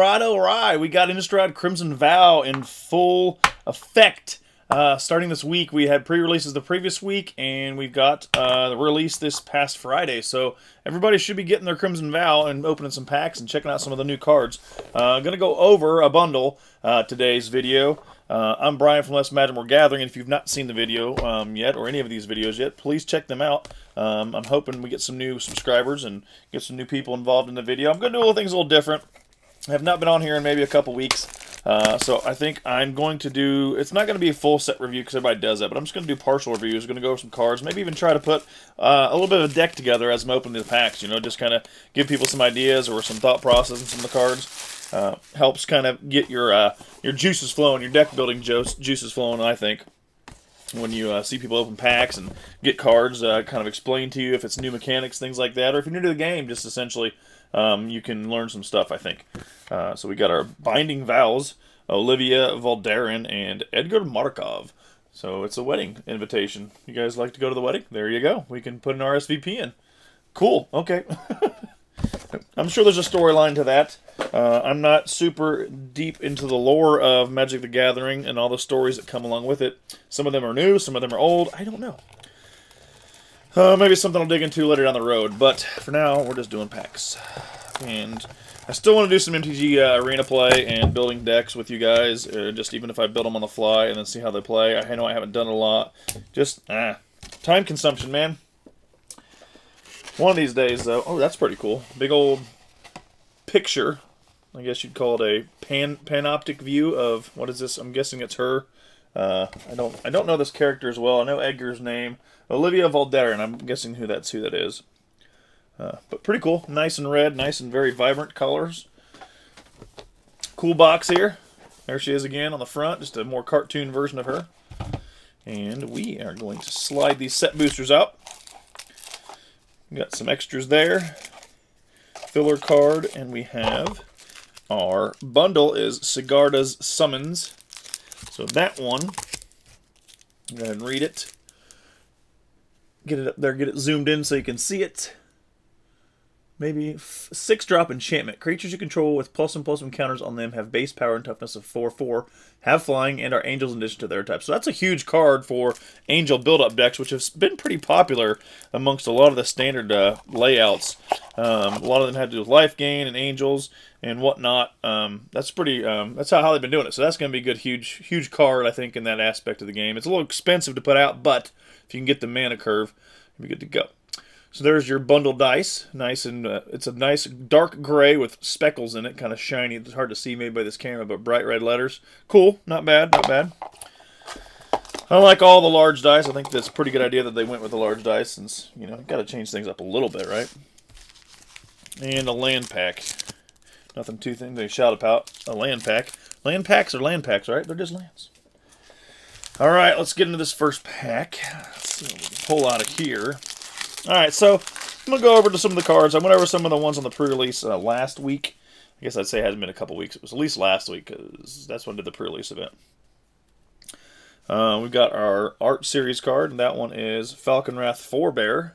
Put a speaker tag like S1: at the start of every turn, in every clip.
S1: all right. We got Innistrad Crimson Vow in full effect. Starting this week, we had pre-releases the previous week, and we've got the release this past Friday. So everybody should be getting their Crimson Vow and opening some packs and checking out some of the new cards. I'm going to go over a bundle today's video. I'm Brian from Less Magic More Gathering, and if you've not seen the video yet, or any of these videos yet, please check them out. I'm hoping we get some new subscribers and get some new people involved in the video. I'm going to do things a little different. I have not been on here in maybe a couple weeks, so I think I'm going to do, it's not going to be a full set review because everybody does that, but I'm just going to do partial reviews. I'm going to go over some cards, maybe even try to put a little bit of a deck together as I'm opening the packs, you know, just kind of give people some ideas or some thought process in some of the cards. Helps kind of get your juices flowing, your deck building juices flowing, I think, when you see people open packs and get cards kind of explained to you if it's new mechanics, things like that, or if you're new to the game, just essentially you can learn some stuff, I think. So we got our Binding Vows, Olivia Voldaren, and Edgar Markov. So it's a wedding invitation. You guys like to go to the wedding? There you go. We can put an RSVP in. Cool. Okay. I'm sure there's a storyline to that. I'm not super deep into the lore of Magic the Gathering and all the stories that come along with it. Some of them are new, some of them are old. I don't know. Maybe something I'll dig into later down the road, but for now, we're just doing packs. And I still want to do some MTG arena play and building decks with you guys, just even if I build them on the fly and then see how they play. I know I haven't done it a lot. Just, time consumption, man. One of these days, though. Oh, that's pretty cool. Big old picture. I guess you'd call it a panoptic view of, what is this? I'm guessing it's her. I don't know this character as well. I know Edgar's name. Olivia Voldaren. I'm guessing who that is. But pretty cool. Nice and red. Nice and very vibrant colors. Cool box here. There she is again on the front. Just a more cartoon version of her. And we are going to slide these set boosters out. We got some extras there. Filler card. And we have our bundle is Sigarda's Summons. So that one, go ahead and read it. Get it up there, get it zoomed in so you can see it. Maybe 6-drop enchantment. Creatures you control with +1/+1 counters on them have base power and toughness of 4/4, have flying, and are angels in addition to their type. So that's a huge card for angel build-up decks, which have been pretty popular amongst a lot of the standard layouts. A lot of them had to do with life gain and angels and whatnot. That's pretty. That's how they've been doing it. So that's going to be a good, huge card, I think, in that aspect of the game. It's a little expensive to put out, but if you can get the mana curve, you'll be good to go. So there's your bundle dice. Nice and it's a nice dark gray with speckles in it, kind of shiny. It's hard to see maybe by this camera, but bright red letters. Cool, not bad, not bad. I like all the large dice. I think that's a pretty good idea that they went with the large dice, since, you know, got to change things up a little bit, right? And a land pack. Nothing too thing to shout about. A land pack. Land packs are land packs, right? They're just lands. All right, let's get into this first pack. Let's see what we can pull out of here. All right, so I'm going to go over to some of the cards. I went over some of the ones on the pre-release last week. I guess I'd say it hasn't been a couple weeks. It was at least last week, because that's when I did the pre-release event. We've got our Art Series card, and that one is Falconwrath Forebear.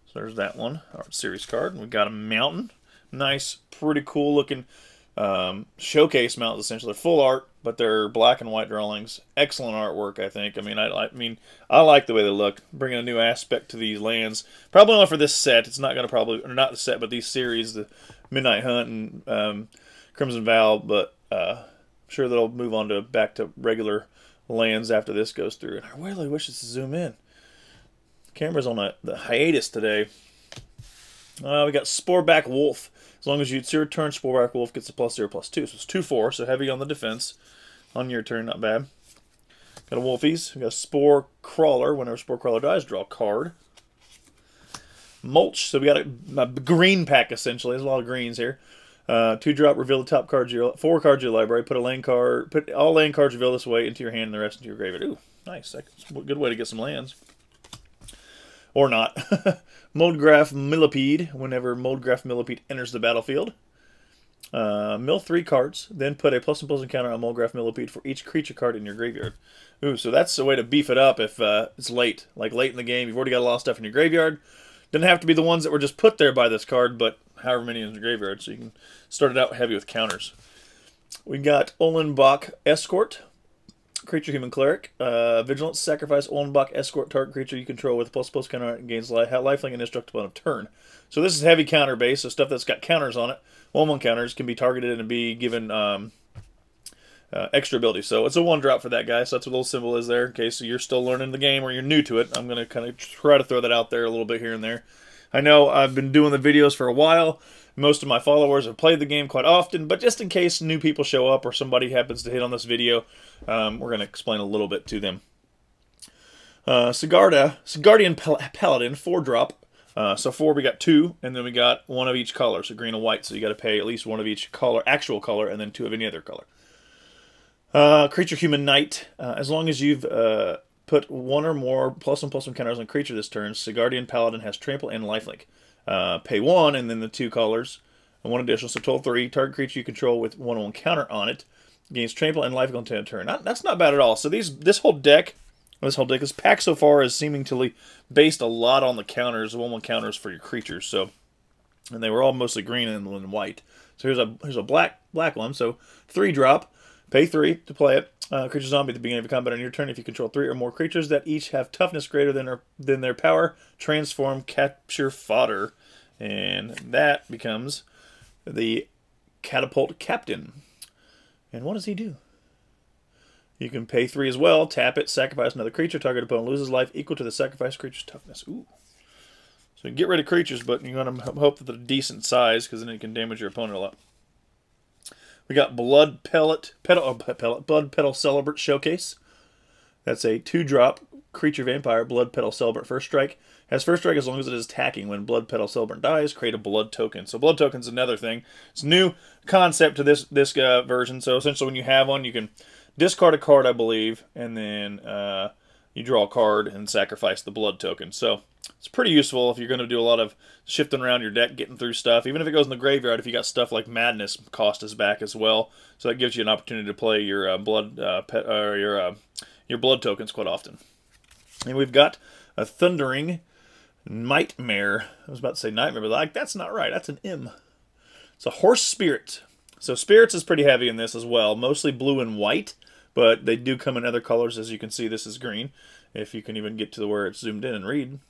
S1: So there's that one, Art Series card. And we've got a mountain. Nice, pretty cool looking showcase mountains, essentially. They're full art, but they're black and white drawings. Excellent artwork, I think. I like the way they look. Bringing a new aspect to these lands. Probably only for this set. It's not going to or not the set, but these series, the Midnight Hunt and Crimson Vow. But I'm sure they'll move on to back to regular lands after this goes through. And I really wish this to zoom in. The camera's on the hiatus today. We got Sporeback Wolf. As long as it's your turn, Sporeback Wolf gets a +0/+2. So it's 2/4, so heavy on the defense. On your turn, not bad. Got a Wolfies. We got a Spore Crawler. Whenever Spore Crawler dies, draw a card. Mulch. So we got a green pack, essentially. There's a lot of greens here. 2-drop, reveal the top cards of your 4 cards of your library. Put all land cards revealed this way into your hand and the rest into your graveyard. Ooh, nice. That's a good way to get some lands. Or not. Moldgraph Millipede. Whenever Moldgraph Millipede enters the battlefield, mill 3 cards, then put a +1/+1 counter on Moldgraph Millipede for each creature card in your graveyard. Ooh, so that's a way to beef it up if it's late. Like late in the game, you've already got a lot of stuff in your graveyard. Doesn't have to be the ones that were just put there by this card, but however many in the graveyard, so you can start it out heavy with counters. We got Ollenbach Escort, creature human cleric. Vigilance, sacrifice Ollenbach Escort, target creature you control with +++ counter and gains lifelink and indestructible on a turn. So this is heavy counter base, so stuff that's got counters on it. 1/1 counters can be targeted and be given extra ability. So it's a 1-drop for that guy, so that's what a little symbol is there. Okay, so you're still learning the game or you're new to it. I'm going to kind of try to throw that out there a little bit here and there. I know I've been doing the videos for a while. Most of my followers have played the game quite often, but just in case new people show up or somebody happens to hit on this video, we're going to explain a little bit to them. Sigardian Paladin, 4-drop. So 4, we got 2, and then we got 1 of each color, so green and white. So you got to pay at least 1 of each color, actual color, and then 2 of any other color. Creature human knight. As long as you've put 1 or more +1/+1 counters on creature this turn, Sigardian Paladin has trample and lifelink. Pay 1, and then the 2 colors, and 1 additional, so total 3. Target creature you control with 1/1 counter on it gains trample and lifelink on turn. That's not bad at all. So this whole deck, this pack so far is seemingly based a lot on the counters, 1/1 counters for your creatures. So, and they were all mostly green and white. So here's a black one. So 3-drop. Pay 3 to play it. Creature zombie at the beginning of a combat on your turn. If you control 3 or more creatures that each have toughness greater than their power, transform, capture fodder. And that becomes the Catapult Captain. And what does he do? You can pay 3 as well, tap it, sacrifice another creature, target opponent loses life equal to the sacrificed creature's toughness. Ooh. So you get rid of creatures, but you're going to hope that they're decent size, because then it can damage your opponent a lot. We got Blood Petal Celebrant Showcase. That's a 2-drop creature vampire, Blood Petal Celebrant. First strike. Has first strike as long as it is attacking. When Blood Petal Celebrant dies, create a blood token. So blood token's another thing. It's a new concept to this version. So essentially when you have one, you can discard a card, I believe, and then you draw a card and sacrifice the blood token. So it's pretty useful if you're going to do a lot of shifting around your deck, getting through stuff. Even if it goes in the graveyard, if you got stuff like Madness, cost is back as well. So that gives you an opportunity to play your blood tokens quite often. And we've got a Thundering Nightmare. I was about to say Nightmare, but like that's not right. That's an M. It's a Horse Spirit. So Spirits is pretty heavy in this as well. Mostly blue and white, but they do come in other colors. As you can see, this is green. If you can even get to where it's zoomed in and read.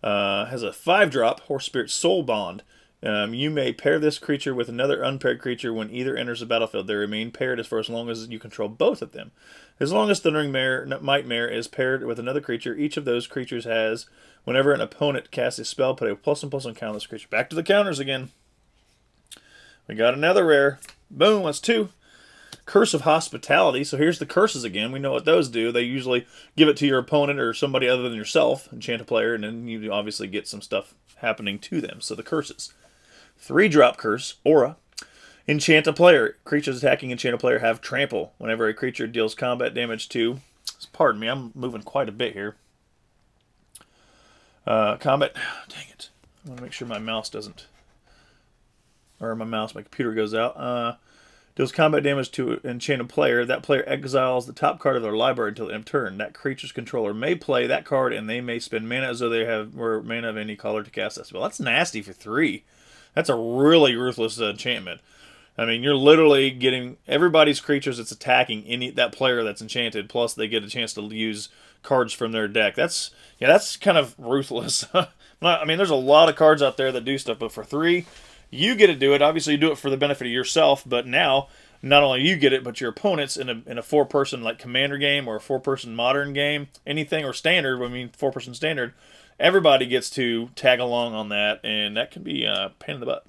S1: Has a 5-drop Horse Spirit Soul Bond. You may pair this creature with another unpaired creature when either enters the battlefield. They remain paired for as long as you control both of them. As long as Thundering Nightmare is paired with another creature, each of those creatures has, whenever an opponent casts a spell, put a +1/+1 counter on this creature. Back to the counters again. We got another rare. Boom, that's 2. Curse of Hospitality. So here's the curses again. We know what those do. They usually give it to your opponent or somebody other than yourself, enchant a player, and then you obviously get some stuff happening to them. So the curses. 3-drop curse, Aura. Enchant a player. Creatures attacking enchant a player have trample. Whenever a creature deals combat damage to... Pardon me, I'm moving quite a bit here. Combat... Dang it. I want to make sure my mouse doesn't... Or my computer goes out. Deals combat damage to an enchanted player. That player exiles the top card of their library until the end of turn. That creature's controller may play that card, and they may spend mana as though they were mana of any color to cast that spell. That's nasty for 3. That's a really ruthless enchantment. I mean, you're literally getting everybody's creatures that's attacking that player that's enchanted, plus they get a chance to use cards from their deck. That's kind of ruthless. I mean, there's a lot of cards out there that do stuff, but for 3... You get to do it. Obviously, you do it for the benefit of yourself, but now, not only you get it, but your opponents in a 4-person like Commander game or a 4-person Modern game, anything, or Standard, 4-person Standard, everybody gets to tag along on that, and that can be a pain in the butt.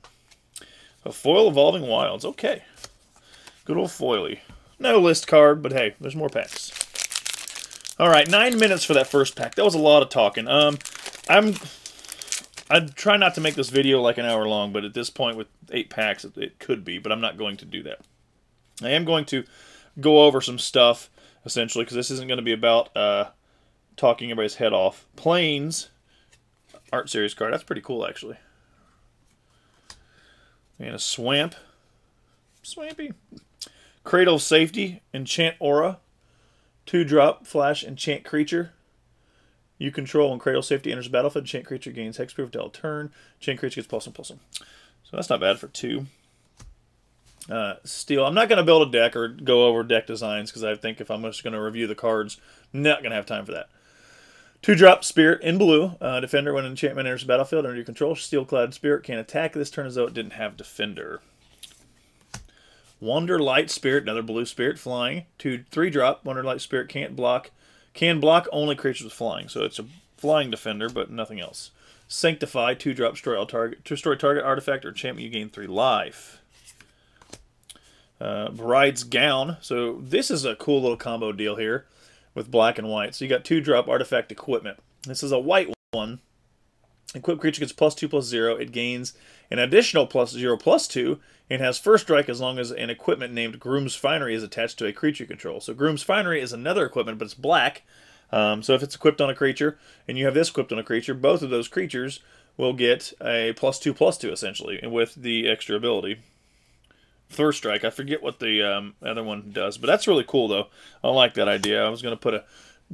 S1: A Foil Evolving Wilds. Okay. Good old foily. No list card, but hey, there's more packs. All right, 9 minutes for that first pack. That was a lot of talking. I'd try not to make this video like an hour long, but at this point with 8 packs, it could be, but I'm not going to do that. I am going to go over some stuff, essentially, because this isn't going to be about talking everybody's head off. Plains Art Series card. That's pretty cool, actually. And a Swamp. Swampy. Cradle of Safety. Enchant Aura. 2-drop Flash Enchant Creature. You control when Cradle Safety enters the battlefield. Enchant creature gains hexproof until turn. Enchant creature gets +1/+1. So that's not bad for 2. Steel. I'm not going to build a deck or go over deck designs because I think if I'm just going to review the cards, I'm not going to have time for that. 2-drop Spirit in blue. Defender, when an enchantment enters the battlefield under your control, Steel-clad Spirit can't attack this turn as though it didn't have Defender. Wanderlight Spirit, another blue spirit, flying. 3-drop. Wanderlight Spirit can't block. Can block only creatures with flying. So it's a flying defender, but nothing else. Sanctify, 2-drop, destroy all target. Destroy target artifact or enchantment, you gain 3 life. Bride's Gown. So this is a cool little combo deal here with black and white. So you got 2-drop artifact equipment. This is a white one. Equipped creature gets +2/+0. It gains an additional +0/+2 and has first strike as long as an equipment named Groom's Finery is attached to a creature you control. So Groom's Finery is another equipment, but it's black. So if it's equipped on a creature and you have this equipped on a creature, both of those creatures will get a +2/+2 essentially, with the extra ability. First strike. I forget what the other one does, but that's really cool though. I like that idea. I was going to put a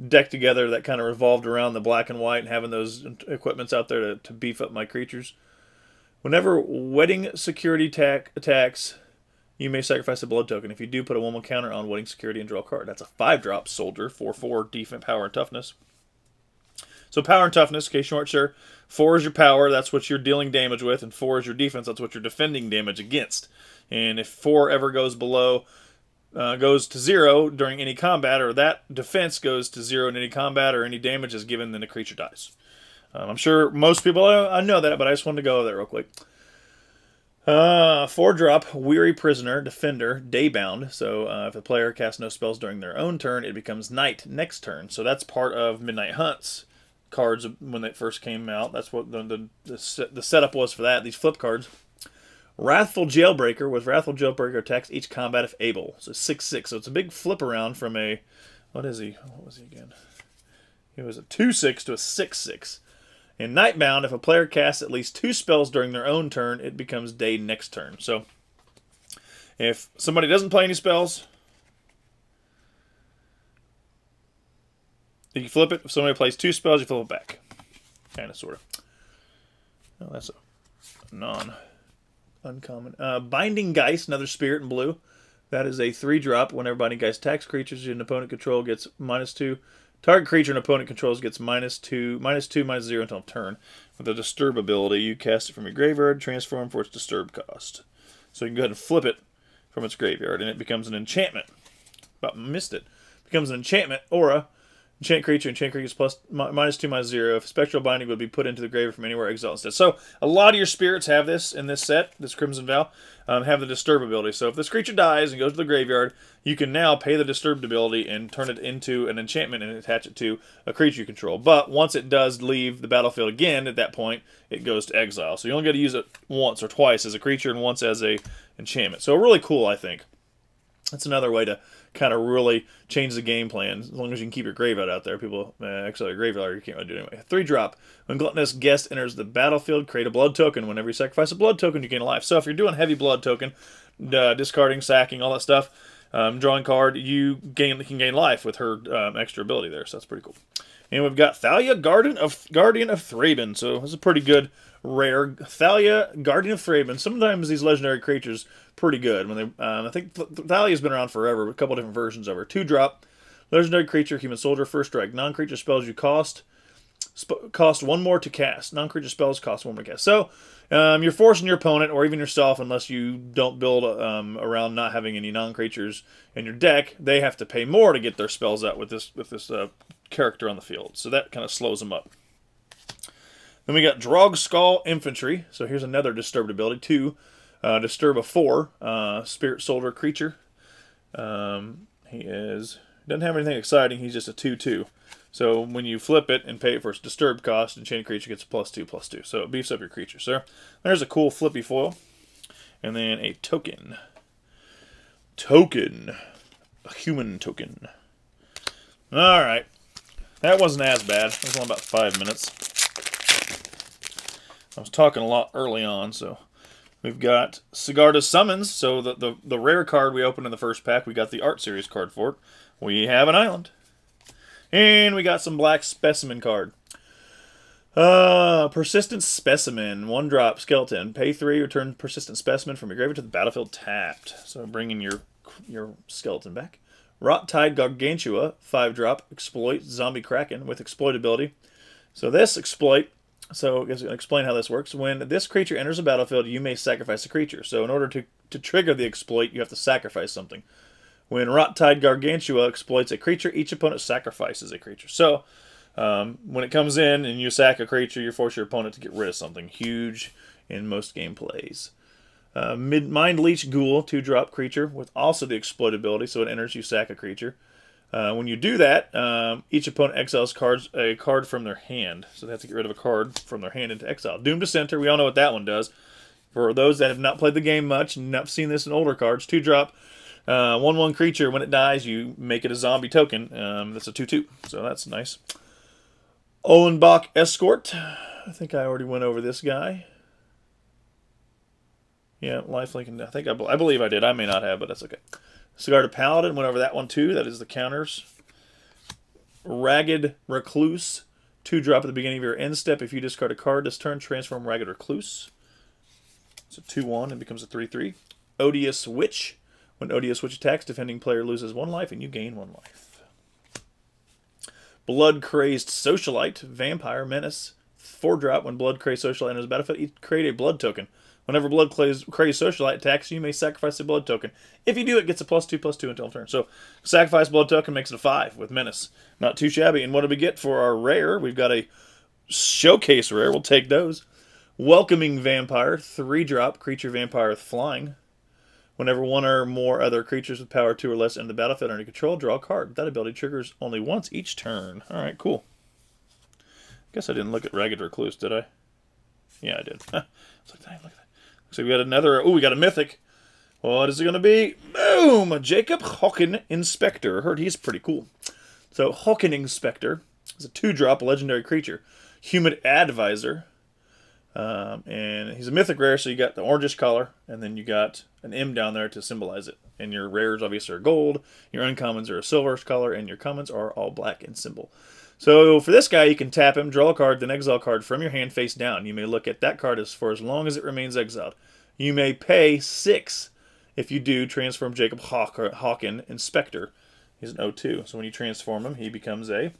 S1: deck together that kind of revolved around the black and white and having those equipments out there to beef up my creatures. Whenever Wedding Security attacks, you may sacrifice a blood token. If you do, put a 1/1 counter on Wedding Security and draw a card. That's a 5-drop Soldier, 4/4 defense, power, and toughness. So power and toughness, in case you weren't sure, 4 is your power, that's what you're dealing damage with, and 4 is your defense, that's what you're defending damage against. And if 4 ever goes below, goes to 0 during any combat, or that defense goes to 0 in any combat, or any damage is given, then the creature dies. I'm sure most people I know that, but I just wanted to go over that real quick. 4-drop Weary Prisoner, Defender, Daybound. So if a player casts no spells during their own turn, it becomes night next turn. So that's part of Midnight Hunt's cards when they first came out. That's what the setup was for that, these flip cards. Wrathful Jailbreaker. With Wrathful Jailbreaker attacks each combat if able. So 6/6. So it's a big flip around from a... What is he? What was he again? He was a 2/6 to a 6/6. In Nightbound, if a player casts at least 2 spells during their own turn, it becomes day next turn. So if somebody doesn't play any spells, you flip it. If somebody plays 2 spells, you flip it back. Kind of, sort of. Oh, that's a non-uncommon. Binding Geist, another spirit in blue. That is a 3-drop. Whenever Binding Geist attacks creatures an opponent control gets -2. Target creature an opponent controls gets -2, -0 until turn. With a Disturb ability, you cast it from your graveyard, transform for its Disturb cost. So you can go ahead and flip it from its graveyard, and it becomes an enchantment. About missed it. Becomes an enchantment, aura. Enchant creature gets -2, -0. If Spectral Binding would be put into the graveyard from anywhere, exile instead. So a lot of your spirits have this in this set, this Crimson Vow, have the Disturb ability. So if this creature dies and goes to the graveyard, you can now pay the Disturbed ability and turn it into an enchantment and attach it to a creature you control. But once it does leave the battlefield again, at that point, it goes to exile. So you only got to use it once or twice as a creature and once as a enchantment. So really cool, I think. That's another way to kind of really change the game plan. As long as you can keep your graveyard out there, people exile your graveyard, you can't really do it anyway. 3-drop. When Gluttonous Guest enters the battlefield, create a blood token. Whenever you sacrifice a blood token, you gain life. So if you're doing heavy blood token, discarding, sacking, all that stuff, drawing card, you can gain life with her extra ability there. So that's pretty cool. And we've got Thalia, Guardian of Thraben. So this is a pretty good rare. Thalia, Guardian of Thraben. Sometimes these legendary creatures pretty good. When they, I think Thalia's been around forever. A couple different versions of her. 2-drop, legendary creature, human soldier, first strike. Non-creature spells you cost 1 more to cast. Non-creature spells cost 1 more to cast. So you're forcing your opponent or even yourself, unless you don't build around not having any non-creatures in your deck, they have to pay more to get their spells out with this character on the field. So that kind of slows them up. Then we got Drog Skull Infantry. So here's another Disturbed ability. 2. Disturb a 4. Spirit Soldier creature. He doesn't have anything exciting. He's just a 2/2. So when you flip it and pay it for its Disturb cost, enchanted creature gets +2/+2. So it beefs up your creature. So there's a cool flippy foil. And then a token. A human token. Alright. That wasn't as bad. It was only about 5 minutes. I was talking a lot early on, so... We've got Sigarda's Summons. So the rare card we opened in the first pack, we got the Art Series card for it. We have an island. And we got some Black Specimen card. Persistent Specimen. 1-drop skeleton. Pay 3, return Persistent Specimen from your graveyard to the battlefield tapped. So bringing your skeleton back. Rot-Tide Gargantua. 5-drop. Exploit Zombie Kraken with exploit ability. So this exploit, so I guess I'll explain how this works. When this creature enters the battlefield, you may sacrifice a creature. So in order to trigger the exploit, you have to sacrifice something. When Rot-Tide Gargantua exploits a creature, each opponent sacrifices a creature. So when it comes in and you sack a creature, you force your opponent to get rid of something. Huge in most gameplays. Mind Leech Ghoul, 2-drop creature with also the exploit ability. So it enters, you sack a creature. When you do that, each opponent exiles a card from their hand. So they have to get rid of a card from their hand into exile. Doomed Dissenter, we all know what that one does. For those that have not played the game much and not seen this in older cards, 2-drop, 1/1 creature. When it dies, you make it a zombie token. That's a 2/2, so that's nice. Olenbach Escort. I think I already went over this guy. Yeah, lifelink. I believe I did. I may not have, but that's okay. Cigar to Paladin, went over that one too. That is the counters. Ragged Recluse, 2-drop at the beginning of your end step. If you discard a card this turn, transform Ragged Recluse. It's a 2/1 and becomes a 3/3. Odious Witch. When Odious Witch attacks, defending player loses 1 life and you gain 1 life. Blood Crazed Socialite, Vampire Menace. 4-drop. When Blood Crazed Socialite enters the battlefield, you create a blood token. Whenever Blood Crazed Socialite attacks, you may sacrifice a blood token. If you do, it gets a +2/+2 until turn. So, sacrifice blood token makes it a 5 with Menace. Not too shabby. And what do we get for our rare? We've got a showcase rare. We'll take those. Welcoming Vampire, 3-drop creature vampire with flying. Whenever one or more other creatures with power 2 or less enter the battlefield under control, draw a card. That ability triggers only once each turn. Alright, cool. Guess I didn't look at Ragged Recluse, did I? Yeah, I did. It's like, dang, look at that. So we got another, we got a mythic. What is it going to be? Boom! Jacob Hawken Inspector. I heard he's pretty cool. So, Hawken Inspector is a 2-drop legendary creature. Human Advisor. And he's a mythic rare, so you got the orangish color, and then you got an M down there to symbolize it. And your rares obviously are gold, your uncommons are a silverish color, and your commons are all black in symbol. So for this guy, you can tap him, draw a card, then exile a card from your hand face down. You may look at that card for as long as it remains exiled. You may pay 6 if you do transform Jacob Hawken Inspector. He's an 0/2, so when you transform him, he becomes a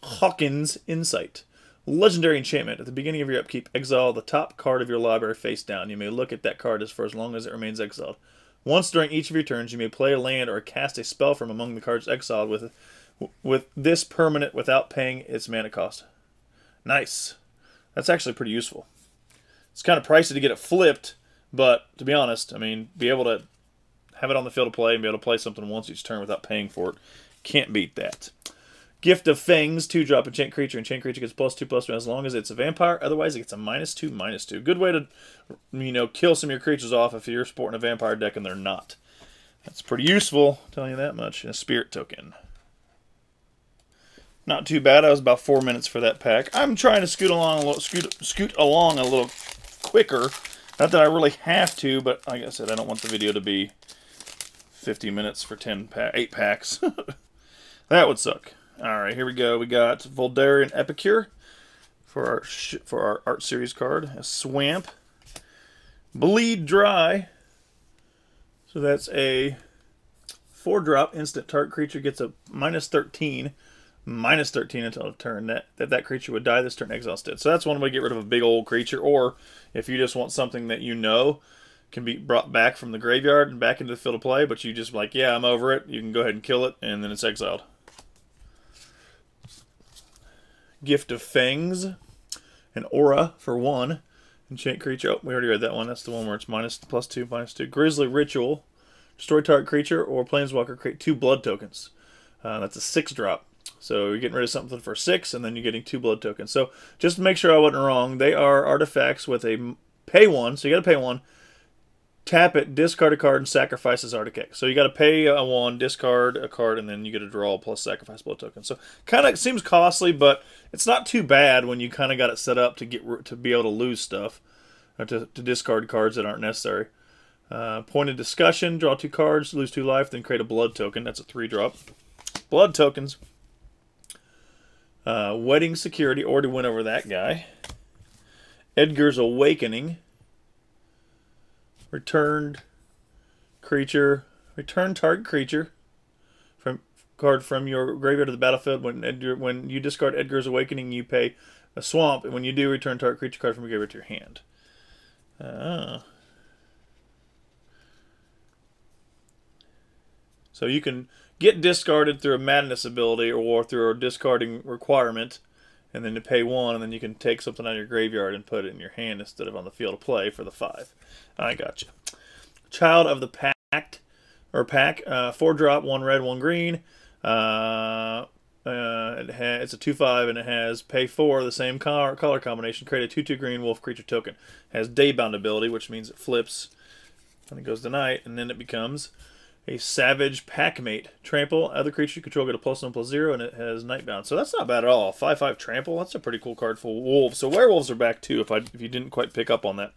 S1: Hawkins Insight. Legendary enchantment. At the beginning of your upkeep, exile the top card of your library face down. You may look at that card for as long as it remains exiled. Once during each of your turns, you may play a land or cast a spell from among the cards exiled with this permanent without paying its mana cost. Nice. That's actually pretty useful. It's kind of pricey to get it flipped, but to be honest, I mean, be able to have it on the field of play and be able to play something once each turn without paying for it, can't beat that. Gift of Fangs, 2-drop enchant creature. Enchant creature gets +2/+2 as long as it's a vampire. Otherwise, it gets a -2/-2. Good way to, kill some of your creatures off if you're sporting a vampire deck and they're not. That's pretty useful, I'm telling you that much. And a spirit token. Not too bad. I was about 4 minutes for that pack. I'm trying to scoot along a little quicker. Not that I really have to, but like I said, I don't want the video to be 50 minutes for 8 packs. That would suck. Alright, here we go. We got Voldarian Epicure for our Art Series card. A Swamp. Bleed Dry. So that's a 4-drop instant target creature gets a -13 until a turn. That creature would die this turn, exile instead. So that's one way to get rid of a big old creature, or if you just want something that can be brought back from the graveyard and back into the field of play, but you just like, yeah, I'm over it, you can go ahead and kill it, and then it's exiled. Gift of Fangs, an Aura for 1. Enchant creature. Oh, we already read that one. That's the one where it's +2/-2. Grisly Ritual. Destroy target creature or planeswalker, create 2 blood tokens. That's a 6-drop. So you're getting rid of something for 6, and then you're getting 2 blood tokens. So just to make sure I wasn't wrong, they are artifacts with a pay 1. So you got to pay 1. Tap it, discard a card, and sacrifice as artifact. So you got to pay a 1, discard a card, and then you get to draw plus sacrifice blood token. So kind of seems costly, but it's not too bad when you kind of got it set up to be able to lose stuff, or to discard cards that aren't necessary. Point of discussion: draw 2 cards, lose 2 life, then create a blood token. That's a 3-drop. Blood tokens. Wedding Security, already went over that guy. Edgar's Awakening. Return target creature card from your graveyard to the battlefield. When you discard Edgar's Awakening, you pay a swamp, and when you do, return target creature card from your graveyard to your hand. So you can get discarded through a Madness ability or through a discarding requirement, and then to pay 1, and then you can take something out of your graveyard and put it in your hand instead of on the field of play for the 5. I got you. Child of the Pack, 4-drop, 1 red, 1 green. It's a 2/5 and it has pay 4, the same color combination. Create a 2/2 green wolf creature token. It has Daybound ability, which means it flips when it goes to night, and then it becomes a Savage Packmate. Trample, other creature you control get a +1/+0, and it has Nightbound. So that's not bad at all. 5/5 Trample, that's a pretty cool card for wolves. So werewolves are back too, if you didn't quite pick up on that.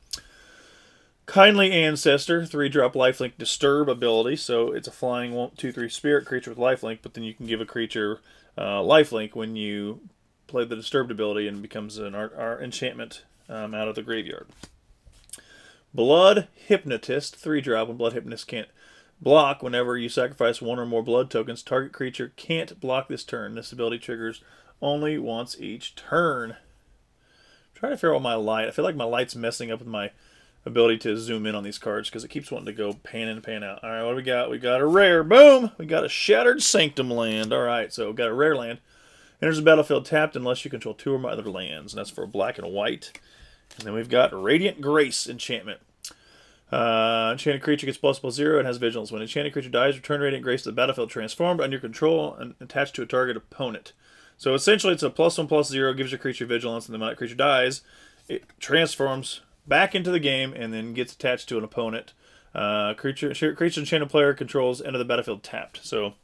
S1: Kindly Ancestor, 3-drop lifelink Disturb ability. So it's a flying 1/2/3 spirit creature with lifelink, but then you can give a creature lifelink when you play the Disturbed ability, and it becomes our enchantment out of the graveyard. Blood Hypnotist, 3-drop, and Blood Hypnotist can't block whenever you sacrifice 1 or more blood tokens. Target creature can't block this turn. This ability triggers only once each turn. I'm trying to figure out my light. I feel like my light's messing up with my ability to zoom in on these cards because it keeps wanting to go pan in and pan out. All right, what do we got? We got a rare. Boom! We got a Shattered Sanctum land. All right, so we got a rare land. Enters the battlefield tapped unless you control 2 or more other lands, and that's for black and white. And then we've got Radiant Grace enchantment. Enchanted creature gets ++0 and has vigilance. When enchanted creature dies, return Radiant Grace to the battlefield transformed under your control and attached to a target opponent. So essentially, it's a +1/+0, gives your creature vigilance, and the moment creature dies, it transforms back into the game and then gets attached to an opponent. Creature enchanted player controls enter the battlefield tapped. So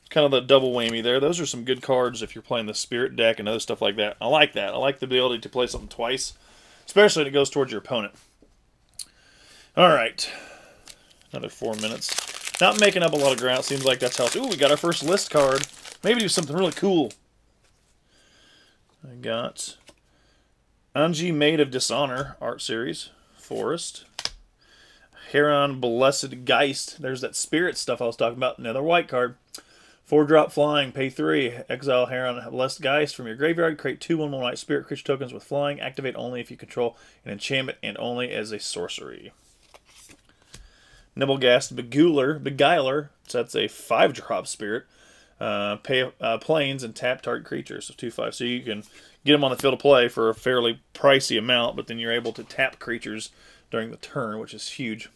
S1: kind of the double whammy there. Those are some good cards if you're playing the Spirit deck and other stuff like that. I like that. I like the ability to play something twice, especially when it goes towards your opponent. All right, another 4 minutes. Not making up a lot of ground. Seems like that's how. Ooh, we got our first list card. Maybe do something really cool. I got Anji, Maid of Dishonor art series, Forest. Heron, Blessed Geist. There's that spirit stuff I was talking about. Another white card. 4-drop flying, pay 3. Exile Heron, Blessed Geist from your graveyard. Create 2/1/1 white spirit creature tokens with flying. Activate only if you control an enchantment and only as a sorcery. Nibblegast, Beguiler. So that's a 5-drop spirit. Pay planes and tap target creatures. So 2/5. So you can get them on the field of play for a fairly pricey amount, but then you're able to tap creatures during the turn, which is huge.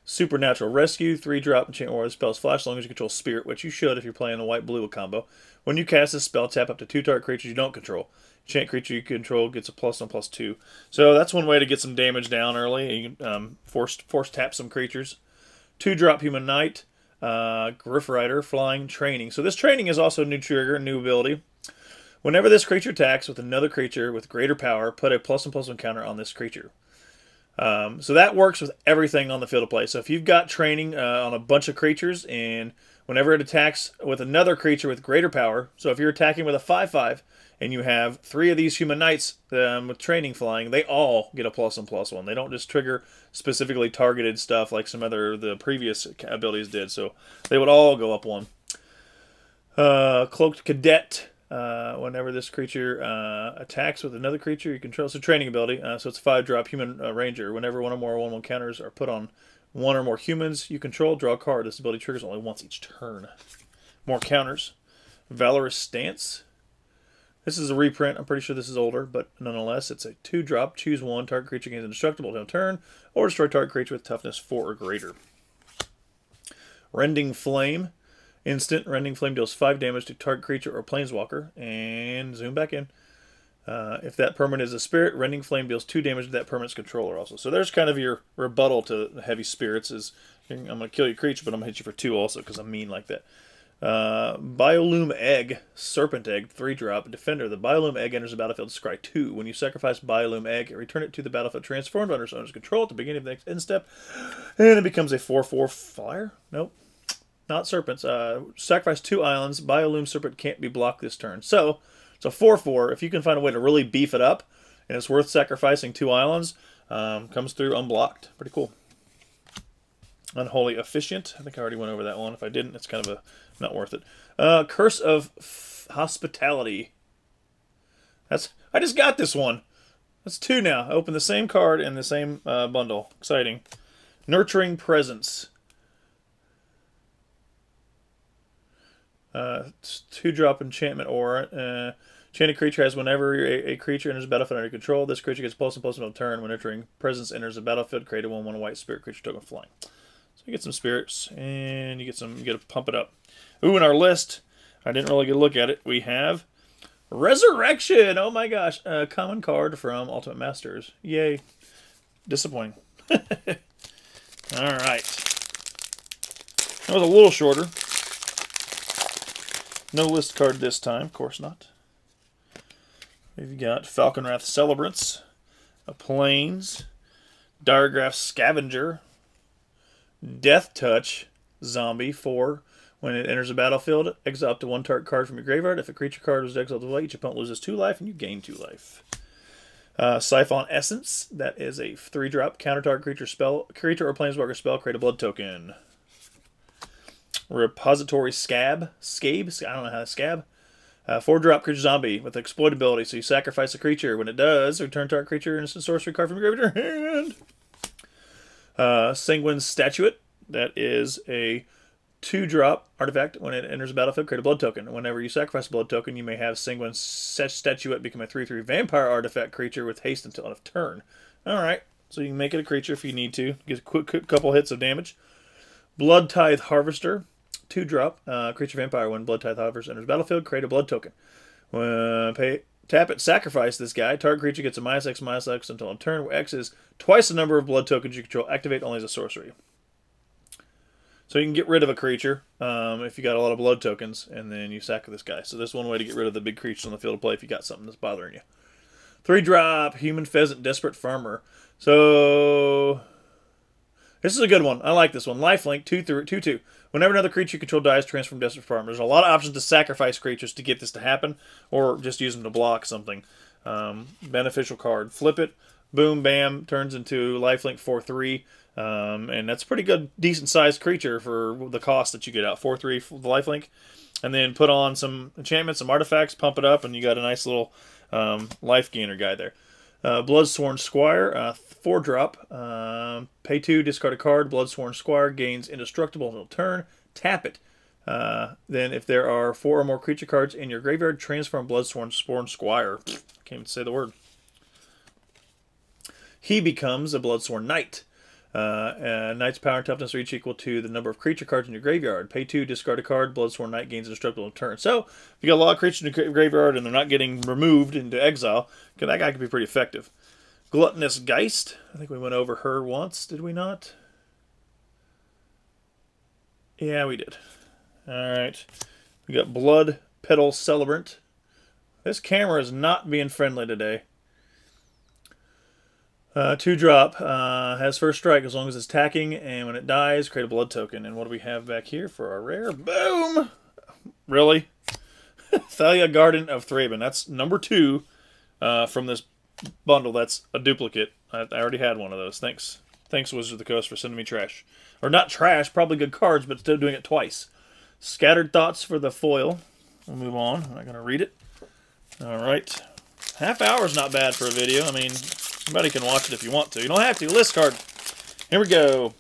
S1: Supernatural Rescue, 3-drop enchant or spells flash as long as you control spirit, which you should if you're playing a white-blue combo. When you cast this spell, tap up to 2 target creatures you don't control. Enchant creature you control gets a +1/+2. So that's one way to get some damage down early. You can force tap some creatures. 2-drop Human Knight, Griff Rider, Flying, Training. So this training is also a new trigger, new ability. Whenever this creature attacks with another creature with greater power, put a +1/+1 counter on this creature. So that works with everything on the field of play. So if you've got training on a bunch of creatures, and whenever it attacks with another creature with greater power, so if you're attacking with a 5/5 and you have 3 of these Human Knights with training flying, they all get a +1/+1. They don't just trigger specifically targeted stuff like the previous abilities did. So they would all go up 1. Cloaked Cadet. Whenever this creature attacks with another creature you control, so training ability, so it's a 5-drop Human Ranger. Whenever 1 or more 1/1 counters are put on 1 or more humans you control, draw a card. This ability triggers only once each turn. More counters. Valorous Stance. This is a reprint. I'm pretty sure this is older, but nonetheless, it's a 2-drop. Choose 1. Target creature gains indestructible until turn, or destroy target creature with toughness 4 or greater. Rending Flame. Instant. Rending Flame deals 5 damage to target creature or planeswalker. And zoom back in. If that permanent is a spirit, Rending Flame deals 2 damage to that permanent's controller also. So there's kind of your rebuttal to the heavy spirits is, I'm going to kill your creature, but I'm going to hit you for 2 also because I'm mean like that. Biolume Egg, Serpent Egg, 3-drop, Defender. The Biolume Egg enters the battlefield, scry 2. When you sacrifice Biolume Egg, return it to the battlefield transformed under its owner's control at the beginning of the next end step, and it becomes a 4/4 flyer. Nope. not serpents. Sacrifice 2 islands. Biolume Serpent can't be blocked this turn. So it's a 4/4. If you can find a way to really beef it up, and it's worth sacrificing 2 islands, comes through unblocked. Pretty cool. Unholy Officiant. I think I already went over that one. If I didn't, it's kind of not worth it. Curse of Hospitality. I just got this one. That's 2 now. I opened the same card in the same bundle. Exciting. Nurturing Presence. It's 2-drop enchantment aura. Enchanted creature has whenever a creature enters the battlefield under control, this creature gets plus and plus on turn. When Nurturing Presence enters the battlefield, create a 1/1 white spirit creature token flying. So you get some spirits, and you get to pump it up. Ooh, in our list, I didn't really get a look at it. We have Resurrection. Oh my gosh, a common card from Ultimate Masters. Yay! Disappointing. All right, that was a little shorter. No list card this time, of course not. We've got Falconwrath Celebrants, a Plains, Diregraph Scavenger, Death Touch Zombie 4. When it enters the battlefield, exile up to 1 target card from your graveyard. If a creature card was exiled to the way, each opponent loses 2 life and you gain 2 life. Siphon Essence, that is a 3-drop counter target creature or planeswalker spell, create a blood token. Repository Scabe, I don't know how to Scab. 4-drop creature zombie with exploitability. So you sacrifice a creature. When it does, return target creature and instant sorcery card from your graveyard to your hand. Sanguine Statute, that is a 2-drop artifact. When it enters the battlefield, create a blood token. Whenever you sacrifice a blood token, you may have Sanguine Statute become a 3/3 vampire artifact creature with haste until end of turn. Alright, so you can make it a creature if you need to. Get a quick couple hits of damage. Blood Tithe Harvester, 2-drop creature vampire. When Blood Tithe Harvester enters the battlefield, create a blood token. Tap it, sacrifice this guy. Target creature gets a -X until end turn, where X is twice the number of blood tokens you control. Activate only as a sorcery. So you can get rid of a creature if you got a lot of blood tokens, and then you sack this guy. So there's one way to get rid of the big creatures on the field of play if you got something that's bothering you. 3-drop Human Pheasant Desperate Farmer. So this is a good one. I like this one. Lifelink 2/2. Whenever another creature you control dies, transform Desperate Farmer. There's a lot of options to sacrifice creatures to get this to happen, or just use them to block something. Beneficial card. Flip it. Boom, bam. Turns into Lifelink 4/3. And that's a pretty good, decent-sized creature for the cost that you get out. 4/3 for the lifelink. And then put on some enchantments, some artifacts, pump it up, and you got a nice little life gainer guy there. Bloodsworn Squire, 4-drop. Pay 2, discard a card. Bloodsworn Squire gains indestructible until turn. Tap it. Then if there are 4 or more creature cards in your graveyard, transform Bloodsworn Squire. Can't even say the word. He becomes a Bloodsworn Knight. Knight's power and toughness are each equal to the number of creature cards in your graveyard. Pay 2, discard a card. Bloodsworn Knight gains indestructible in turn. So, if you got a lot of creatures in your graveyard and they're not getting removed into exile, that guy could be pretty effective. Gluttonous Geist. I think we went over her once, did we not? Yeah, we did. Alright. We got Blood Petal Celebrant. This camera is not being friendly today. 2-drop, has first strike as long as it's attacking, and when it dies, create a blood token. And what do we have back here for our rare? Boom! Really? Thalia, Garden of Thraben. That's number 2 from this bundle. That's a duplicate. I already had one of those. Thanks. Thanks, Wizards of the Coast, for sending me trash. Or not trash, probably good cards, but still doing it twice. Scattered Thoughts for the foil. We'll move on. I'm not going to read it. Alright. Half hour is not bad for a video. I mean, somebody can watch it if you want to. You don't have to. List card. Here we go.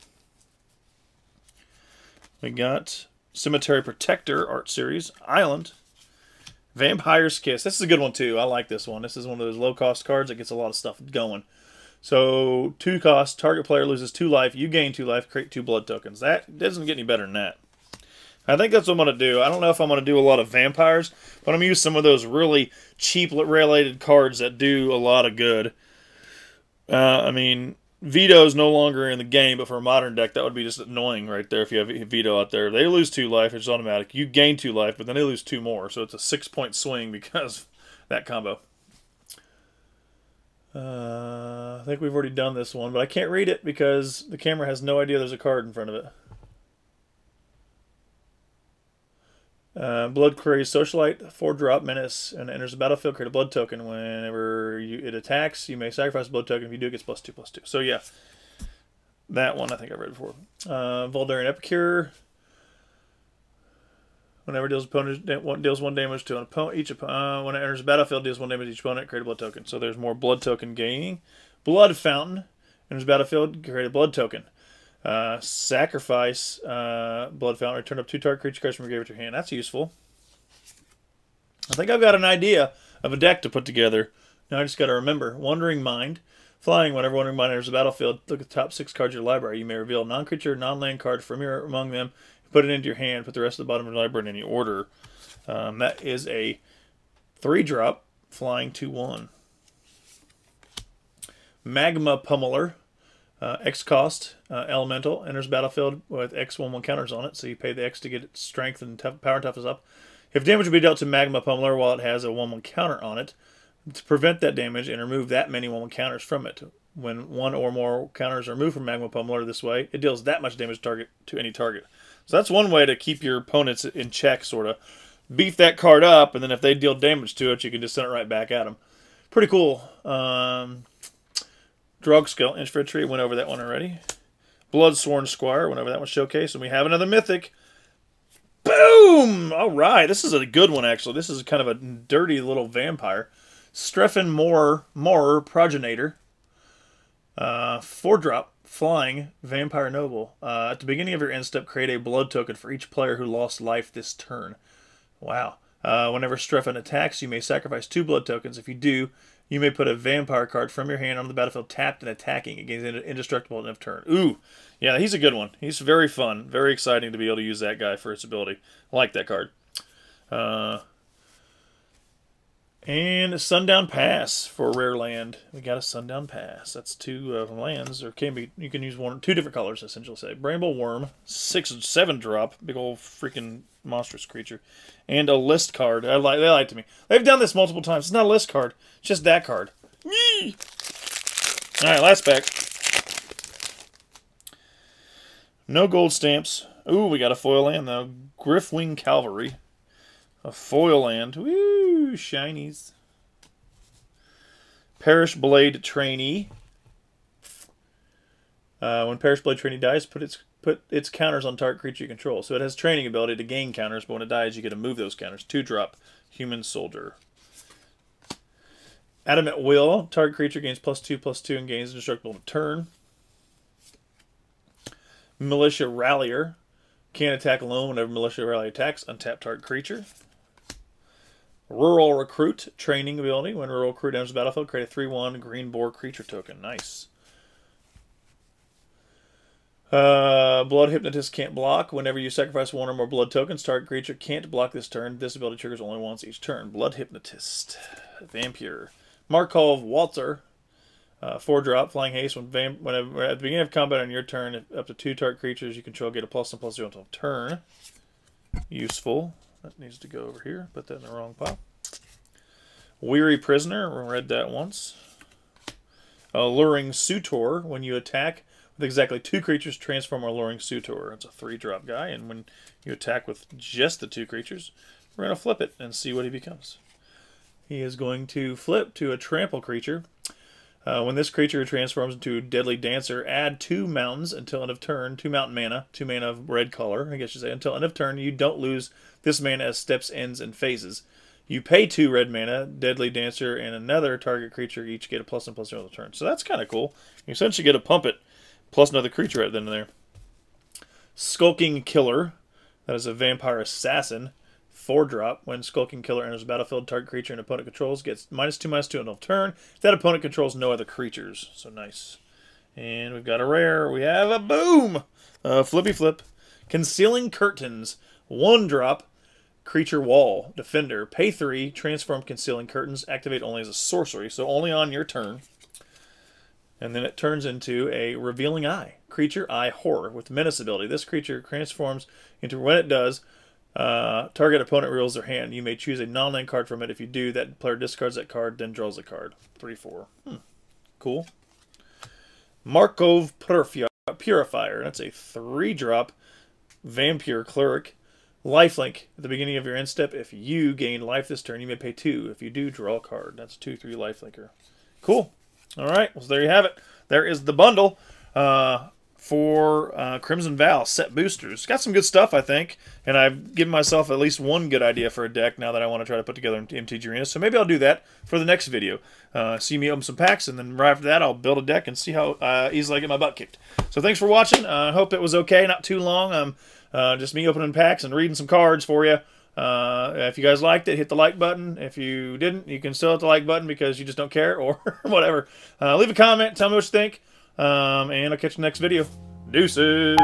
S1: We got Cemetery Protector Art Series. Island. Vampire's Kiss. This is a good one, too. I like this one. This is one of those low-cost cards that gets a lot of stuff going. So, 2 cost. Target player loses 2 life. You gain 2 life. Create 2 blood tokens. That doesn't get any better than that. I think that's what I'm going to do. I don't know if I'm going to do a lot of vampires, but I'm going to use some of those really cheap related cards that do a lot of good. I mean, Veto is no longer in the game, but for a modern deck, that would be just annoying right there if you have Veto out there. They lose 2 life, it's automatic. You gain 2 life, but then they lose 2 more, so it's a 6-point swing because of that combo. I think we've already done this one, but I can't read it because the camera has no idea there's a card in front of it. Blood Crazed Socialite, 4-drop menace, and it enters the battlefield. Create a blood token. Whenever it attacks, you may sacrifice a blood token. If you do, it gets +2/+2. So yeah, that one I think I've read before. Voldarian Epicure. Whenever deals 1 damage to an opponent, when it enters the battlefield, deals 1 damage to each opponent. Create a blood token. So there's more blood token gaining. Blood Fountain enters the battlefield. Create a blood token. Sacrifice Blood Fountain. Return up 2 target creature cards from your graveyard to your hand. That's useful. I think I've got an idea of a deck to put together. Now I just got to remember. Wandering Mind. Flying. Whenever Wandering Mind enters the battlefield, look at the top 6 cards of your library. You may reveal a non-creature, non-land card from among them. Put it into your hand. Put the rest of the bottom of your library in any order. That is a 3-drop flying 2/1. Magma Pummeler. X cost, elemental, enters battlefield with X 1/1 counters on it, so you pay the X to get its strength and power and toughness up. If damage will be dealt to Magma Pummeler while it has a 1/1 counter on it, to prevent that damage and remove that many 1/1 counters from it. When 1 or more counters are removed from Magma Pummeler this way, it deals that much damage to any target. So that's one way to keep your opponents in check, sort of. Beef that card up, and then if they deal damage to it, you can just send it right back at them. Pretty cool. Drogskill Infantry, went over that one already. Bloodsworn Squire, went over that one showcase. And we have another Mythic. Boom! All right, this is a good one, actually. This is kind of a dirty little vampire. Strephin Morer Progenitor. 4-drop, flying, Vampire Noble. At the beginning of your end step, create a blood token for each player who lost life this turn. Wow. Whenever Strephin attacks, you may sacrifice 2 blood tokens. If you do, you may put a vampire card from your hand on the battlefield tapped and attacking against indestructible at the end of turn. Ooh, yeah, he's a good one. He's very fun. Very exciting to be able to use that guy for its ability. I like that card. And Sundown Pass for rare land. We got a Sundown Pass. That's 2 lands, or can be. You can use 2 different colors, essentially. Say Bramble Worm, 6 and 7-drop, big old freaking monstrous creature, and a list card. They lied to me. They've done this multiple times. It's not a list card. It's just that card. Yee! All right, last pack. No gold stamps. Ooh, we got a foil land though. Griffwing Cavalry. A foil land. Woo! Shinies. Perish Blade Trainee. When Perish Blade Trainee dies, put its counters on target creature you control. So it has training ability to gain counters, but when it dies, you get to move those counters. 2-drop. Human Soldier. Adamant Will. Target creature gains +2/+2 and gains indestructible to turn. Militia Rallier. Can't attack alone whenever Militia Rallier attacks. Untap target creature. Rural Recruit, training ability. When Rural Recruit enters the battlefield, create a 3/1 green boar creature token. Nice. Blood Hypnotist can't block. Whenever you sacrifice 1 or more blood tokens, target creature can't block this turn. This ability triggers only once each turn. Blood Hypnotist. Vampire. Markov Waltzer. 4-drop, flying haste. Whenever at the beginning of combat on your turn, up to 2 target creatures you control get a +1/+0 until turn. Useful. That needs to go over here. Put that in the wrong pile. Weary Prisoner. We read that once. Alluring Suitor. When you attack with exactly 2 creatures, transform Alluring Suitor. It's a 3-drop guy, and when you attack with just the 2 creatures, we're going to flip it and see what he becomes. He is going to flip to a trample creature. When this creature transforms into a Deadly Dancer, add 2 mountains until end of turn. 2 mountain mana. 2 mana of red color, I guess you say. Until end of turn, you don't lose this mana as steps, ends, and phases. You pay 2 red mana, Deadly Dancer, and another target creature each get a +1/+0 on the turn. So that's kind of cool. You essentially get a pump it, plus another creature right then and there. Skulking Killer. That is a Vampire Assassin. 4-drop. When Skulking Killer enters the battlefield, target creature and opponent controls gets -2/-2 until turn. If that opponent controls no other creatures. So nice. And we've got a rare. We have a boom! Flippy flip. Concealing Curtains. 1-drop. Creature Wall. Defender. Pay 3. Transform Concealing Curtains. Activate only as a sorcery. So only on your turn. And then it turns into a Revealing Eye. Creature Eye Horror with Menace ability. This creature transforms into, when it does, target opponent reveals their hand. You may choose a non-land card from it. If you do, that player discards that card, then draws a card. 3/4. Cool. Markov Purifier. That's a 3-drop Vampire Cleric. lifelink at the beginning of your end step. If you gain life this turn, you may pay 2. If you do, draw a card. That's a 2/3 lifelinker. Cool. All right. Well, so there you have it. There is the bundle for Crimson Vow set boosters. Got some good stuff, I think, and I've given myself at least one good idea for a deck now that I want to try to put together in MTG Arena. So maybe I'll do that for the next video. See me open some packs, and then right after that, I'll build a deck and see how easily I get my butt kicked. So thanks for watching. I hope it was okay, not too long. Just me opening packs and reading some cards for you. If you guys liked it, hit the like button. If you didn't, you can still hit the like button because you just don't care or whatever. Leave a comment, tell me what you think, and I'll catch you in the next video. Deuces!